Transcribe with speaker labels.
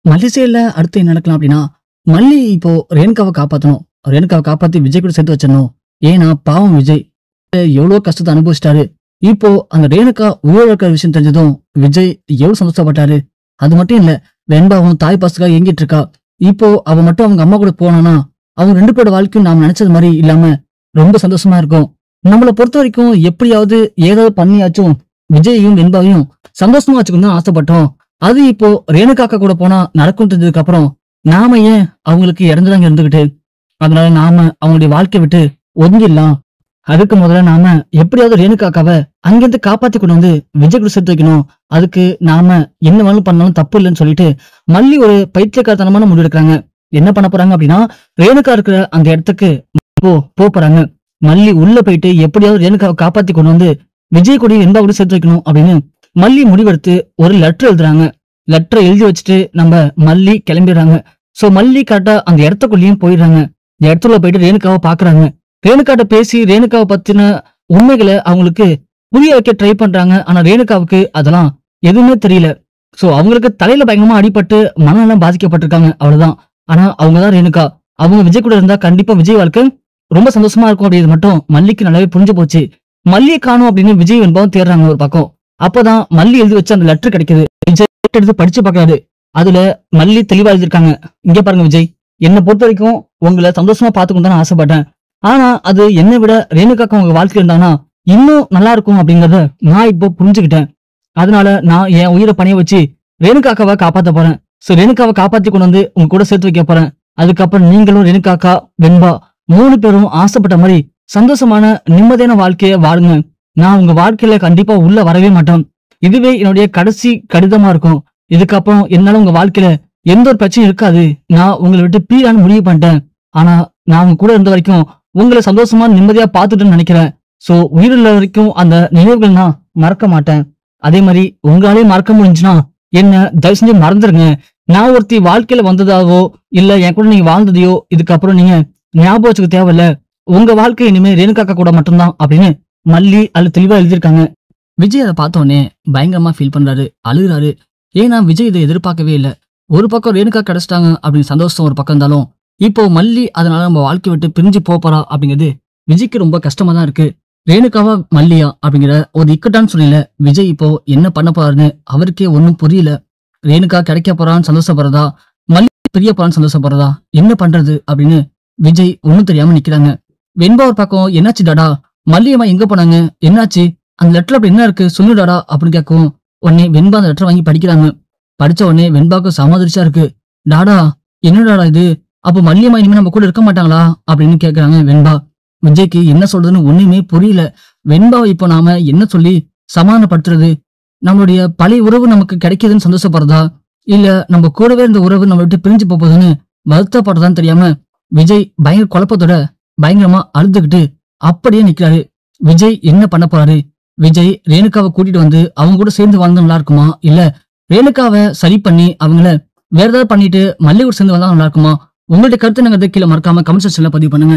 Speaker 1: மல்லி சைடுல அடுத்து என்ன நடக்கலாம் அப்படின்னா, மல்லி இப்போ ரேணுகாவ காப்பாத்தணும். ரேணுகாவ காப்பாத்தி விஜய் கூட சேர்த்து வச்சிடணும். ஏன்னா பாவம் விஜய் எவ்வளவு கஷ்டத்தை அனுபவிச்சிட்டாரு. இப்போ அந்த ரேணுகா உயிரோட இருக்கிற விஷயம் தெரிஞ்சதும் விஜய் எவ்வளவு சந்தோஷப்பட்டாரு. அது மட்டும் இல்ல, வெண்பாவும் தாய் பாசத்துக்காக ஏங்கிட்டு இருக்கா. இப்போ அவ மட்டும் அவங்க அம்மா கூட போனானா அவங்க ரெண்டு பேரோட வாழ்க்கையும் நாம நினைச்சது மாதிரி இல்லாம ரொம்ப சந்தோஷமா இருக்கும். நம்மளை பொறுத்த வரைக்கும் எப்படியாவது ஏதாவது பண்ணியாச்சும் விஜயையும் வெண்பாவையும் சந்தோஷமா வச்சுக்கணும் தான் ஆசைப்பட்டோம். அது இப்போ ரேணுகாக்கா கூட போனா நடக்கும் தெரிஞ்சதுக்கு அப்புறம் நாம ஏன் அவங்களுக்கு இறந்துதாங்க இருந்துகிட்டு, அதனால நாம அவங்களுடைய வாழ்க்கை விட்டு ஒதுங்கிடலாம். அதுக்கு முதல்ல நாம எப்படியாவது ரேணுகாக்காவை அங்கிருந்து காப்பாத்தி கொண்டு வந்து விஜய் கூட சேர்த்து வைக்கணும். அதுக்கு நாம என்ன வேணாலும் பண்ணாலும் தப்பு இல்லைன்னு சொல்லிட்டு மல்லி ஒரு பைத்தியக்காரத்தனமான முடிவு எடுக்கிறாங்க. என்ன பண்ண போறாங்க அப்படின்னா, ரேணுகா இருக்கிற அந்த இடத்துக்கு போறாங்க. மல்லி உள்ள போயிட்டு எப்படியாவது ரேணுகாவை காப்பாத்தி கொண்டு வந்து விஜய் கூட வெண்பா கூட சேர்த்து வைக்கணும் அப்படின்னு மல்லி முடிவெடுத்து ஒரு லெட்டர் எழுதுறாங்க. லெட்டரை எழுதி வச்சுட்டு நம்ம மல்லி கிளம்பிடுறாங்க. சோ மல்லி கரெக்டா அந்த இடத்துக்குள்ளேயும் போயிடுறாங்க. இந்த இடத்துல போயிட்டு ரேணுகாவை பாக்குறாங்க. ரேணுகாட்ட பேசி ரேணுகாவை பத்தின உண்மைகளை அவங்களுக்கு புரிய வைக்க ட்ரை பண்றாங்க. ஆனா ரேணுகாவுக்கு அதெல்லாம் எதுவுமே தெரியல. சோ அவங்களுக்கு தலையில பயங்கரமா அடிபட்டு மனநலம் பாதிக்கப்பட்டிருக்காங்க, அவ்வளவுதான். ஆனா அவங்கதான் ரேணுகா. அவங்க விஜய் கூட இருந்தா கண்டிப்பா விஜய் வாழ்க்கை ரொம்ப சந்தோஷமா இருக்கும் அப்படிங்கிறது மட்டும் மல்லிக்கு நல்லாவே புரிஞ்சு போச்சு. மல்லியை காணும் அப்படின்னு விஜய் வெண்பாவும் தேடுறாங்க ஒரு பக்கம். அப்பதான் மல்லி எழுதி வச்சு அந்த லெட்டர் கிடைக்குது. விஜய் எடுத்து படிச்சு பாக்குறாரு. அதுல மல்லி தெளிவா எழுதிருக்காங்க. இங்க பாருங்க விஜய், என்னை பொறுத்த வரைக்கும் உங்களை சந்தோஷமா பாத்துக்கணும் தான் ஆசைப்பட்டேன். ஆனா அது என்னை விட ரேணுகாக்கா உங்க வாழ்க்கையில இருந்தாங்கன்னா இன்னும் நல்லா இருக்கும் அப்படிங்கறத நான் இப்போ புரிஞ்சுக்கிட்டேன். அதனால நான் என் உயிரை பணிய வச்சு ரேணுகாக்காவை காப்பாத்த போறேன். சோ ரேணுகாவை காப்பாத்தி கொண்டு வந்து உங்க கூட சேர்த்து வைக்க போறேன். அதுக்கப்புறம் நீங்களும் ரேணுகாக்கா வெண்பா 3 பேரும் ஆசைப்பட்ட மாதிரி சந்தோஷமான நிம்மதியான வாழ்க்கைய வாழுங்க. நான் உங்க வாழ்க்கையில கண்டிப்பா உள்ள வரவே மாட்டேன். இதுவே என்னுடைய கடைசி கடிதமா இருக்கும். இதுக்கப்புறம் என்னால உங்க வாழ்க்கையில எந்த ஒரு பிரச்சனையும் இருக்காது. நான் உங்களை விட்டு பீரான்னு முடிவு பண்ணிட்டேன். ஆனா நான் உங்க கூட இருந்த வரைக்கும் உங்களை சந்தோஷமா நிம்மதியா பார்த்துட்டுன்னு நினைக்கிறேன். சோ உயிருள்ள வரைக்கும் அந்த நினைவுகள் நான் மறக்க மாட்டேன். அதே மாதிரி உங்களாலே மறக்க முடிஞ்சுன்னா என்ன தயவு செஞ்சு மறந்துருங்க. நான் ஒருத்தி வாழ்க்கையில வந்ததாவோ இல்ல என் கூட நீங்க வாழ்ந்ததையோ இதுக்கப்புறம் நீங்க ஞாபகம் வச்சுக்க தேவையில்ல. உங்க வாழ்க்கை இனிமே ரேணுகாக்கா கூட மட்டும்தான் அப்படின்னு மல்லி அதுல தெளிவா எழுதியிருக்காங்க. விஜய் அதை பார்த்தோன்னே பயங்கரமா ஃபீல் பண்றாரு, அழுகுறாரு. ஏன்னா விஜய் இதை எதிர்பார்க்கவே இல்லை. ஒரு பக்கம் ரேணுகா கிடைச்சிட்டாங்க அப்படின்னு சந்தோஷம் ஒரு பக்கம் இருந்தாலும் இப்போ மல்லி அதனால நம்ம வாழ்க்கை விட்டு பிரிஞ்சு போறா அப்படிங்கிறது விஜய்க்கு ரொம்ப கஷ்டமா தான் இருக்கு. ரேணுகாவா மல்லியா அப்படிங்கிற ஒரு இக்கட்டான்னு சொல்லல விஜய் இப்போ என்ன பண்ண போறாருன்னு அவருக்கே ஒன்னும் புரியல. ரேணுகா கிடைக்க போறான்னு சந்தோஷப்படுறதா, மல்லி பிரிய போறான்னு சந்தோஷப்படுறதா, என்ன பண்றது அப்படின்னு விஜய் ஒன்னும் தெரியாம நிக்கிறாங்க. வெண்பா ஒரு பக்கம் என்னாச்சு டாடா, மல்லியம்மா எங்க போனாங்க, என்னாச்சு, அந்த லெட்டர் அப்படி என்ன இருக்கு சொல்லுடாடா அப்படின்னு கேட்கவும் உடனே வெண்பா அந்த லெட்டர் வாங்கி படிக்கிறாங்க. படிச்ச உடனே வெண்பாவுக்கு சமாதிரிச்சா இருக்கு. டாடா என்னடாடா இது, அப்போ மல்லியம்மா இனிமே நம்ம கூட இருக்க மாட்டாங்களா அப்படின்னு கேக்குறாங்க வெண்பா. விஜய்க்கு என்ன சொல்றதுன்னு ஒண்ணுமே புரியல. வெண்பாவை இப்போ நாம என்ன சொல்லி சமாதானப்படுத்துறது, நம்மளுடைய பழைய உறவு நமக்கு கிடைக்குதுன்னு சந்தோஷப்படுறதா இல்ல நம்ம கூடவே இருந்த உறவு நம்ம விட்டு பிரிஞ்சு போகுதுன்னு வருத்தப்படுறதான்னு தெரியாம விஜய் பயங்கர குழப்பத்தோட பயங்கரமா அழுதுகிட்டு அப்படியே நிக்கிறாரு. விஜய் என்ன பண்ண போறாரு? விஜய் ரேணுகாவை கூட்டிட்டு வந்து அவங்க கூட சேர்ந்து வாழ்ந்தா நல்லா இருக்குமா, இல்ல ரேணுகாவை சரி பண்ணி அவங்கள வேற ஏதாவது பண்ணிட்டு மல்லி கூட சேர்ந்து வந்தா நல்லா இருக்குமா? உங்களுடைய கருத்து நாங்க கீழே மறக்காம கமெண்ட் செக்ஷன்ல பதிவு பண்ணுங்க.